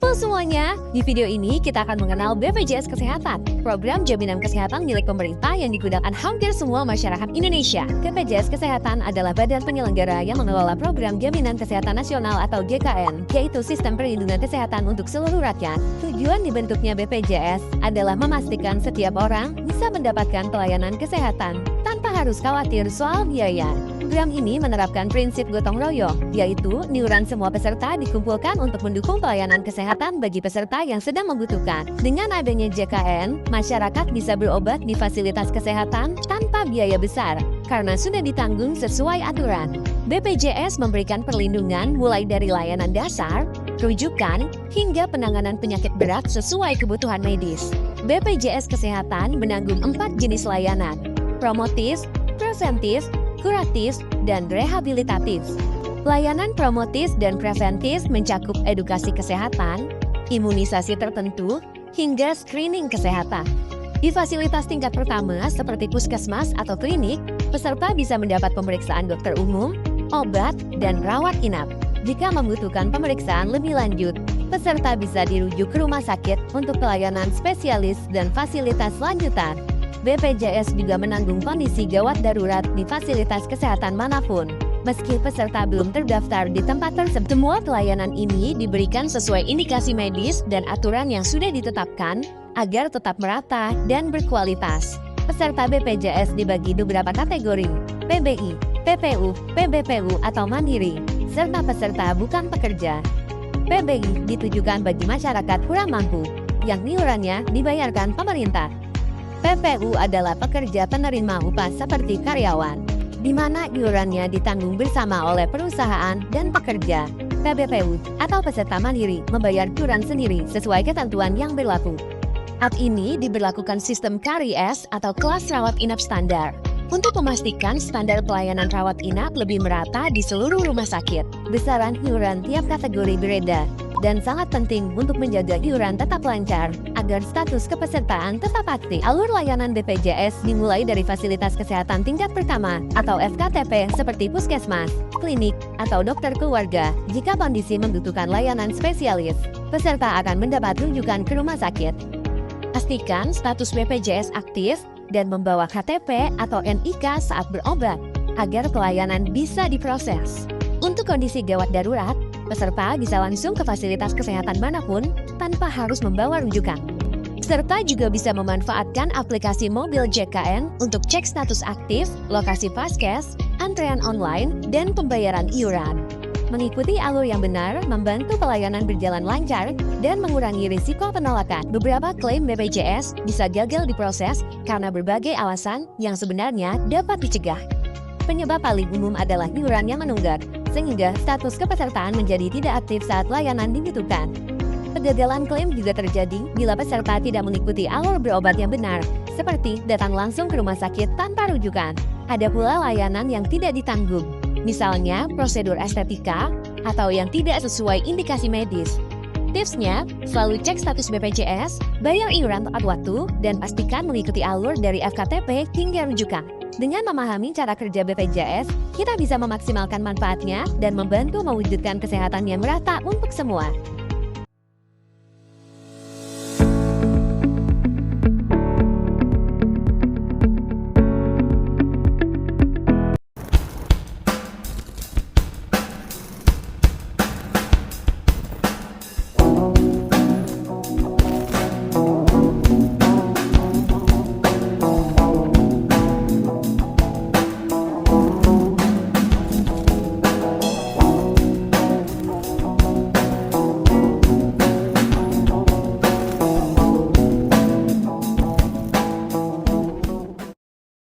Halo semuanya, di video ini kita akan mengenal BPJS Kesehatan, program jaminan kesehatan milik pemerintah yang digunakan hampir semua masyarakat Indonesia. BPJS Kesehatan adalah badan penyelenggara yang mengelola program jaminan kesehatan nasional atau GKN, yaitu sistem perlindungan kesehatan untuk seluruh rakyat. Tujuan dibentuknya BPJS adalah memastikan setiap orang bisa mendapatkan pelayanan kesehatan tanpa harus khawatir soal biaya. Program ini menerapkan prinsip gotong royong, yaitu iuran semua peserta dikumpulkan untuk mendukung pelayanan kesehatan bagi peserta yang sedang membutuhkan. Dengan adanya JKN, masyarakat bisa berobat di fasilitas kesehatan tanpa biaya besar, karena sudah ditanggung sesuai aturan. BPJS memberikan perlindungan mulai dari layanan dasar, rujukan, hingga penanganan penyakit berat sesuai kebutuhan medis. BPJS Kesehatan menanggung 4 jenis layanan: promotif, preventif, kuratif, dan rehabilitatif. Layanan promotif dan preventif mencakup edukasi kesehatan, imunisasi tertentu, hingga screening kesehatan. Di fasilitas tingkat pertama seperti puskesmas atau klinik, peserta bisa mendapat pemeriksaan dokter umum, obat, dan rawat inap. Jika membutuhkan pemeriksaan lebih lanjut, peserta bisa dirujuk ke rumah sakit untuk pelayanan spesialis dan fasilitas lanjutan. BPJS juga menanggung kondisi gawat darurat di fasilitas kesehatan manapun. Meski peserta belum terdaftar di tempat tersebut, semua pelayanan ini diberikan sesuai indikasi medis dan aturan yang sudah ditetapkan agar tetap merata dan berkualitas. Peserta BPJS dibagi beberapa kategori: PBI, PPU, PBPU atau Mandiri, serta peserta bukan pekerja. PBI ditujukan bagi masyarakat kurang mampu, yang iurannya dibayarkan pemerintah. PPU adalah pekerja penerima upah seperti karyawan, di mana iurannya ditanggung bersama oleh perusahaan dan pekerja. PBPU atau peserta mandiri membayar iuran sendiri sesuai ketentuan yang berlaku. Saat ini diberlakukan sistem KRIS atau kelas rawat inap standar. Untuk memastikan standar pelayanan rawat inap lebih merata di seluruh rumah sakit, besaran iuran tiap kategori berbeda. Dan sangat penting untuk menjaga iuran tetap lancar, agar status kepesertaan tetap aktif. Alur layanan BPJS dimulai dari fasilitas kesehatan tingkat pertama atau FKTP seperti puskesmas, klinik, atau dokter keluarga. Jika kondisi membutuhkan layanan spesialis, peserta akan mendapat rujukan ke rumah sakit. Pastikan status BPJS aktif dan membawa KTP atau NIK saat berobat, agar pelayanan bisa diproses. Untuk kondisi gawat darurat, peserta bisa langsung ke fasilitas kesehatan manapun tanpa harus membawa rujukan. Peserta juga bisa memanfaatkan aplikasi mobil JKN untuk cek status aktif, lokasi vaskes, antrean online, dan pembayaran iuran. Mengikuti alur yang benar membantu pelayanan berjalan lancar dan mengurangi risiko penolakan. Beberapa klaim BPJS bisa gagal diproses karena berbagai alasan yang sebenarnya dapat dicegah. Penyebab paling umum adalah iuran yang menunggak, sehingga status kepesertaan menjadi tidak aktif saat layanan dibutuhkan. Kegagalan klaim juga terjadi bila peserta tidak mengikuti alur berobat yang benar, seperti datang langsung ke rumah sakit tanpa rujukan. Ada pula layanan yang tidak ditanggung, misalnya prosedur estetika atau yang tidak sesuai indikasi medis. Tipsnya, selalu cek status BPJS, bayar iuran tepat waktu, dan pastikan mengikuti alur dari FKTP hingga rujukan. Dengan memahami cara kerja BPJS, kita bisa memaksimalkan manfaatnya dan membantu mewujudkan kesehatan yang merata untuk semua.